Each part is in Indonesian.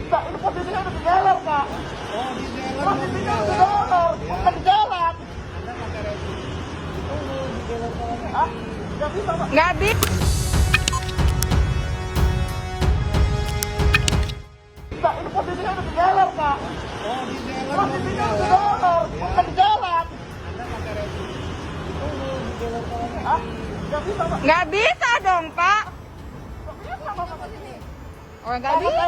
Pak, ini posisinya udah di jalan, Pak. Oh, di jalan. Posisinya udah di jalan, bukan di jalan. Anda pakai resi. Oh, di jalan tolnya. Hah? Nggak bisa, Pak. Nggak bisa. Pak, ini posisinya udah di jalan, Pak. Oh, di jalan. Posisinya udah di jalan, bukan di jalan. Anda pakai resi. Oh, di jalan tolnya. Hah? Nggak bisa, Pak. Nggak bisa dong, Pak. Nggak bisa, Pak. Oh, nggak bisa.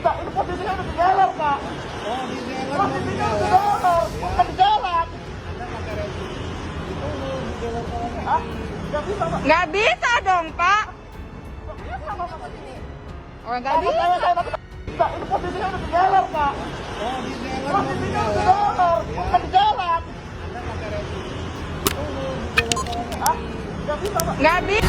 Pak, ini posisinya udah di jalan, Pak. Oh, di jalan. Posisinya udah di jalan, bukan di jalan. Anda pakai resi. Oh, di jalan tolnya. Hah? Nggak bisa, Pak. Nggak bisa dong, Pak. Nggak bisa, Pak. Oh, nggak bisa. Pak, ini posisinya udah di jalan, Pak. Oh, di jalan. Posisinya udah di jalan, bukan di jalan. Anda pakai resi. Oh, di jalan tolnya. Hah? Nggak bisa, Pak. Nggak bisa.